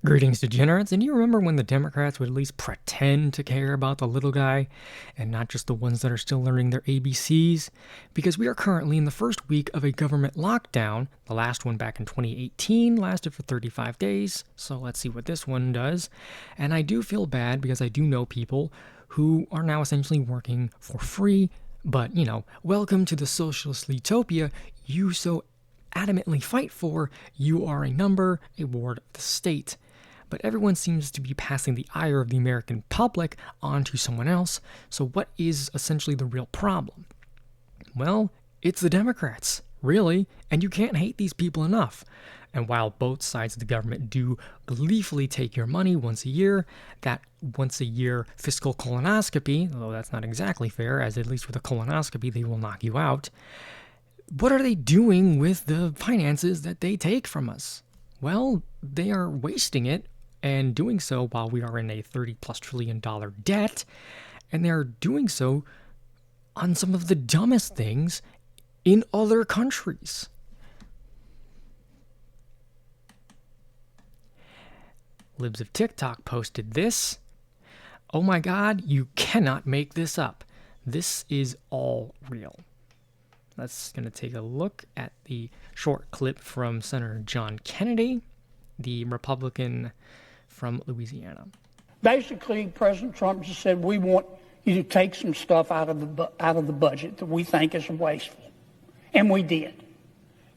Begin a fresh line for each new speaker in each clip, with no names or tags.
Greetings, degenerates, and do you remember when the Democrats would at least pretend to care about the little guy and not just the ones that are still learning their ABCs? Because we are currently in the first week of a government lockdown. The last one back in 2018 lasted for 35 days, so let's see what this one does. And I do feel bad because I do know people who are now essentially working for free, but, welcome to the socialist utopia you so adamantly fight for. You are a number, a ward of the state. But everyone seems to be passing the ire of the American public onto someone else. So what is essentially the real problem? Well, it's the Democrats, really, and you can't hate these people enough. And while both sides of the government do gleefully take your money once a year, that once a year fiscal colonoscopy, although that's not exactly fair, as at least with a colonoscopy they will knock you out, what are they doing with the finances that they take from us? Well, they are wasting it, and doing so while we are in a $30+ trillion debt, and they're doing so on some of the dumbest things in other countries. Libs of TikTok posted this. Oh my God, you cannot make this up. This is all real. That's going to take a look at the short clip from Senator John Kennedy, the Republican from Louisiana.
Basically, President Trump just said, we want you to take some stuff out of the budget that we think is wasteful. And we did.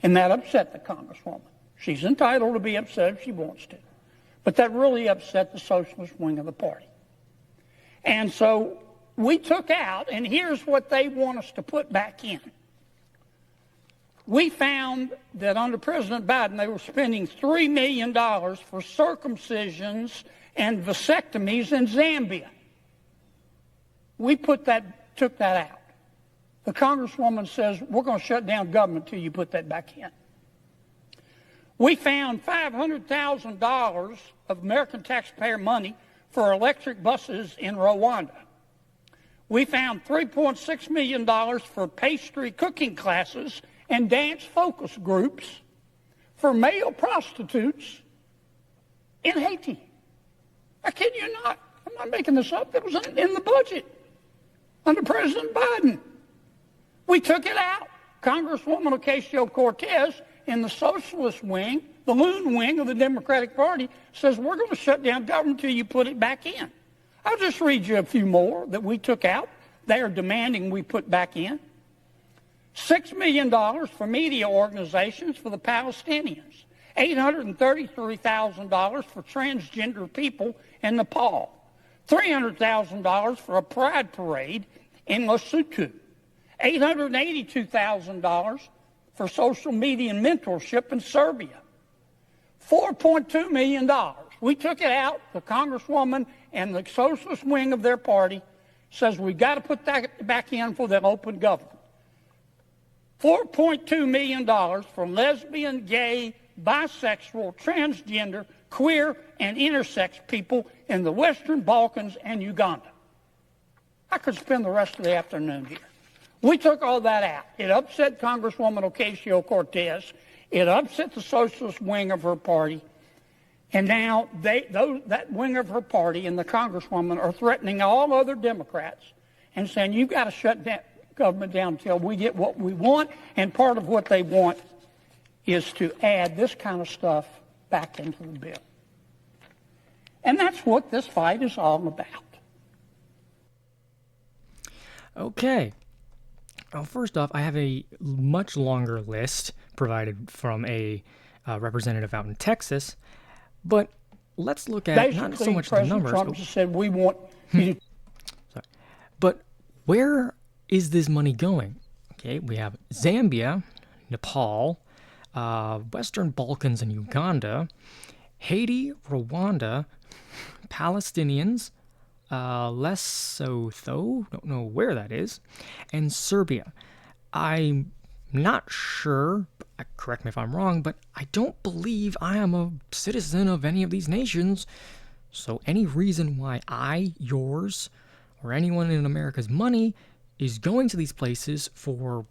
And that upset the Congresswoman. She's entitled to be upset if she wants to. But that really upset the socialist wing of the party. And so we took out, and here's what they want us to put back in. We found that under President Biden, they were spending $3 million for circumcisions and vasectomies in Zambia. We took that out. The Congresswoman says, we're going to shut down government till you put that back in. We found $500,000 of American taxpayer money for electric buses in Rwanda. We found $3.6 million for pastry cooking classes and dance focus groups for male prostitutes in Haiti. I kid you not. I'm not making this up. It was in the budget under President Biden. We took it out. Congresswoman Ocasio-Cortez in the socialist wing, the loon wing of the Democratic Party, says we're going to shut down government until you put it back in. I'll just read you a few more that we took out. They are demanding we put back in. $6 million for media organizations for the Palestinians. $833,000 for transgender people in Nepal. $300,000 for a pride parade in Lesotho. $882,000 for social media and mentorship in Serbia. $4.2 million. We took it out. The Congresswoman and the socialist wing of their party says we've got to put that back in for the open government. $4.2 million for lesbian, gay, bisexual, transgender, queer, and intersex people in the Western Balkans and Uganda. I could spend the rest of the afternoon here. We took all that out. It upset Congresswoman Ocasio-Cortez. It upset the socialist wing of her party. And now that wing of her party and the Congresswoman are threatening all other Democrats and saying, you've got to shut down government down until we get what we want. And part of what they want is to add this kind of stuff back into the bill. And that's what this fight is all about.
Okay. Well, first off, I have a much longer list provided from a representative out in Texas, but let's look at
basically,
not so much
President
the numbers.
Trump just said we want you to...
Sorry. But where is this money going? Okay, we have Zambia, Nepal, Western Balkans and Uganda, Haiti, Rwanda, Palestinians, Lesotho, don't know where that is, and Serbia. I'm not sure, correct me if I'm wrong, but I don't believe I am a citizen of any of these nations. So any reason why I, yours, or anyone in America's money is going to these places for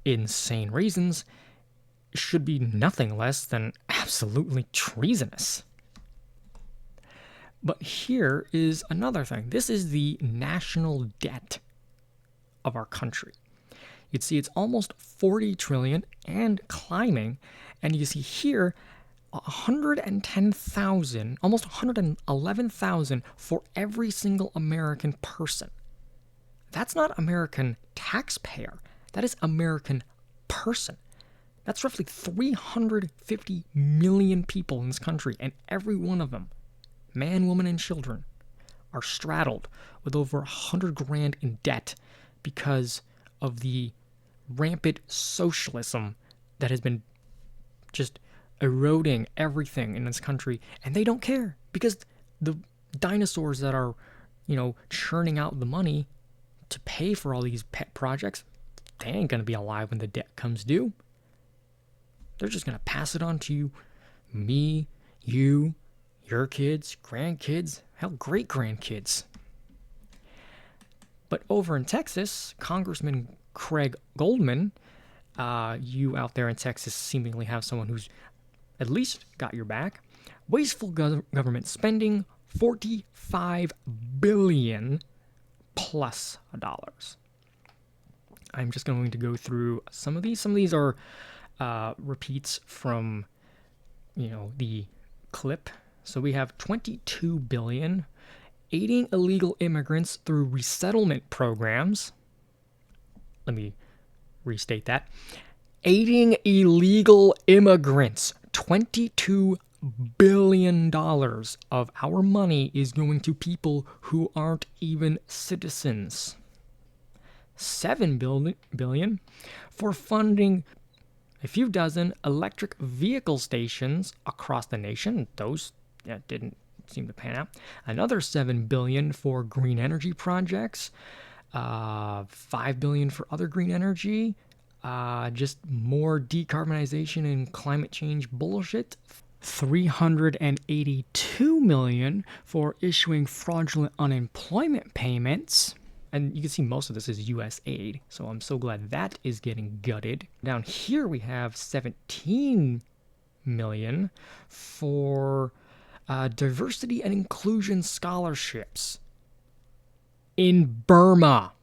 insane reasons should be nothing less than absolutely treasonous. But here is another thing. This is the national debt of our country. You'd see it's almost 40 trillion and climbing. And you see here 110,000, almost 111,000 for every single American person. That's not American taxpayer. That is American person. That's roughly 350 million people in this country, and every one of them, man, woman, and children, are straddled with over 100 grand in debt because of the rampant socialism that has been just eroding everything in this country, and they don't care because the dinosaurs that are, churning out the money to pay for all these pet projects, they ain't gonna be alive when the debt comes due. They're just gonna pass it on to you, me, you, your kids, grandkids, hell, great grandkids. But over in Texas, Congressman Craig Goldman, you out there in Texas seemingly have someone who's at least got your back. Wasteful government spending, $45 billion plus dollars. I'm just going to go through some of these. Some of these are repeats from, the clip. So we have $22 billion aiding illegal immigrants through resettlement programs. Let me restate that. Aiding illegal immigrants. $22 billion of our money is going to people who aren't even citizens. $7 billion for funding a few dozen electric vehicle stations across the nation. Those didn't seem to pan out. Another $7 billion for green energy projects. $5 billion for other green energy. Just more decarbonization and climate change bullshit. $382 million for issuing fraudulent unemployment payments. And you can see most of this is U.S. aid, so I'm so glad that is getting gutted. Down here we have $17 million for diversity and inclusion scholarships in Burma.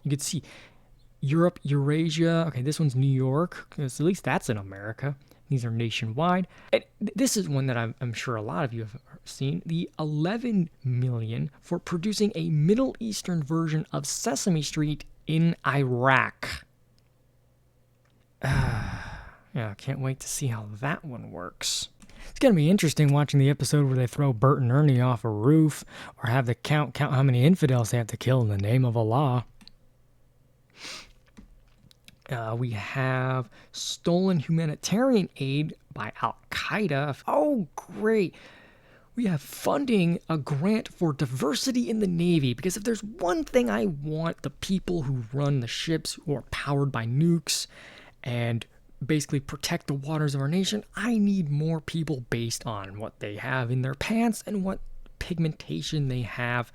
You can see Europe, Eurasia. Okay, this one's New York, because at least that's in America. These are nationwide. And this is one that I'm sure a lot of you have seen. The $11 million for producing a Middle Eastern version of Sesame Street in Iraq. Yeah, can't wait to see how that one works. It's going to be interesting watching the episode where they throw Bert and Ernie off a roof or have to count how many infidels they have to kill in the name of Allah. We have stolen humanitarian aid by Al-Qaeda. Oh, great. We have funding a grant for diversity in the Navy, because if there's one thing I want the people who run the ships who are powered by nukes and basically protect the waters of our nation, I need more people based on what they have in their pants and what pigmentation they have,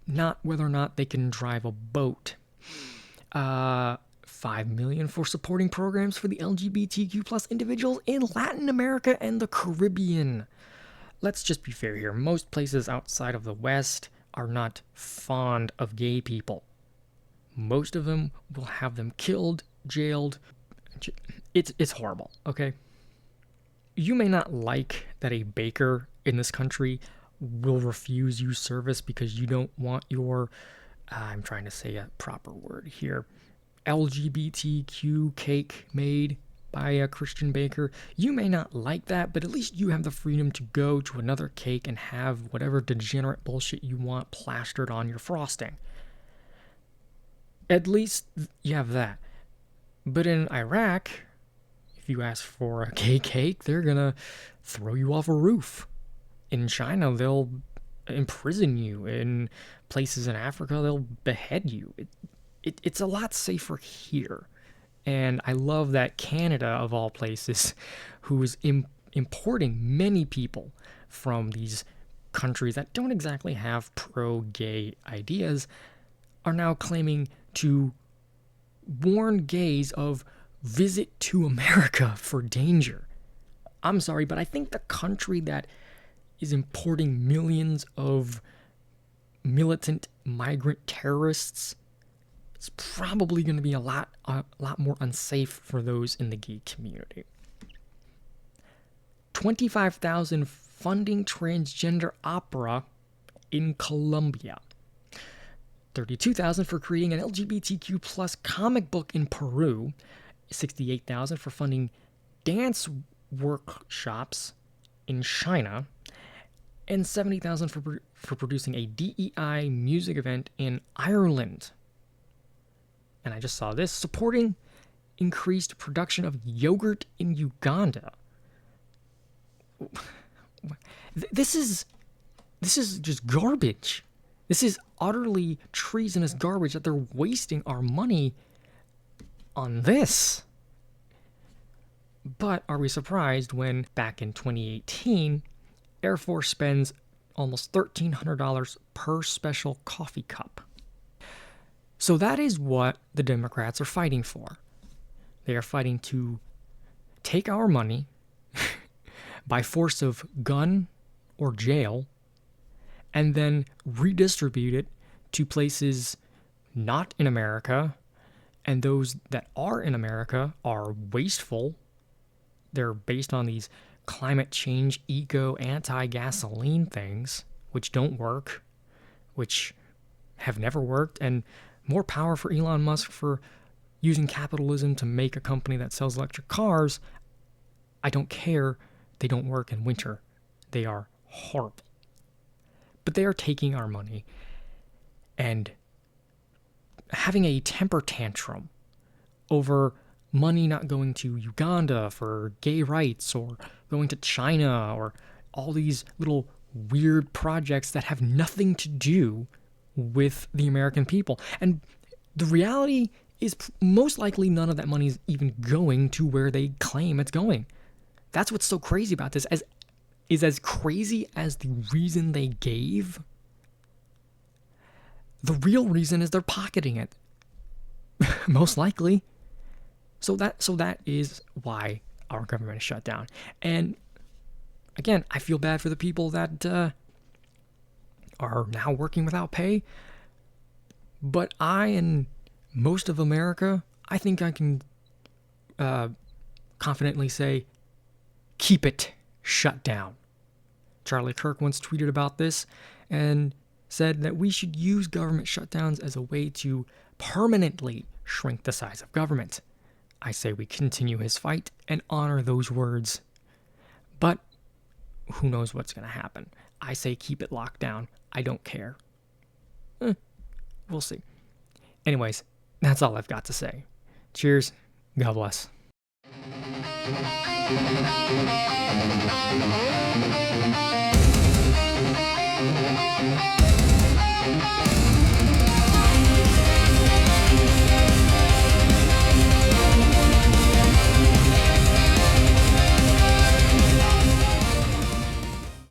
not whether or not they can drive a boat. $5 million for supporting programs for the LGBTQ plus individuals in Latin America and the Caribbean. Let's just be fair here. Most places outside of the West are not fond of gay people. Most of them will have them killed, jailed. It's horrible, okay? You may not like that a baker in this country will refuse you service because you don't want your, I'm trying to say a proper word here, LGBTQ cake made by a Christian baker. You may not like that, but at least you have the freedom to go to another cake and have whatever degenerate bullshit you want plastered on your frosting. At least you have that. But in Iraq, if you ask for a gay cake, they're gonna throw you off a roof. In China, they'll imprison you. In places in Africa, they'll behead you. It's a lot safer here. And I love that Canada, of all places, who is importing many people from these countries that don't exactly have pro-gay ideas, are now claiming to warn gays of visit to America for danger. I'm sorry, but I think the country that is importing millions of militant migrant terrorists is probably going to be a lot more unsafe for those in the gay community. 25,000 funding transgender opera in Colombia. 32,000 for creating an LGBTQ plus comic book in Peru. 68,000 for funding dance workshops in China. And 70,000 for producing a DEI music event in Ireland. And I just saw this, supporting increased production of yogurt in Uganda. This is just garbage. This is utterly treasonous garbage that they're wasting our money on this. But are we surprised when back in 2018, Air Force spends almost $1,300 per special coffee cup? So that is what the Democrats are fighting for. They are fighting to take our money by force of gun or jail and then redistribute it to places not in America, and those that are in America are wasteful. They're based on these climate change, eco, anti-gasoline things, which don't work, which have never worked, and more power for Elon Musk for using capitalism to make a company that sells electric cars. I don't care. They don't work in winter. They are horrible. But they are taking our money and having a temper tantrum over money not going to Uganda for gay rights or going to China or all these little weird projects that have nothing to do with the American people. And the reality is most likely none of that money is even going to where they claim it's going. That's what's so crazy about this. As crazy as the reason they gave, the real reason is they're pocketing it. Most likely. So that is why our government is shut down. And again, I feel bad for the people that are now working without pay. But I and most of America, I think I can confidently say, keep it shut down. Charlie Kirk once tweeted about this and said that we should use government shutdowns as a way to permanently shrink the size of government. I say we continue his fight and honor those words. But who knows what's going to happen? I say keep it locked down. I don't care. We'll see. Anyways, that's all I've got to say. Cheers. God bless.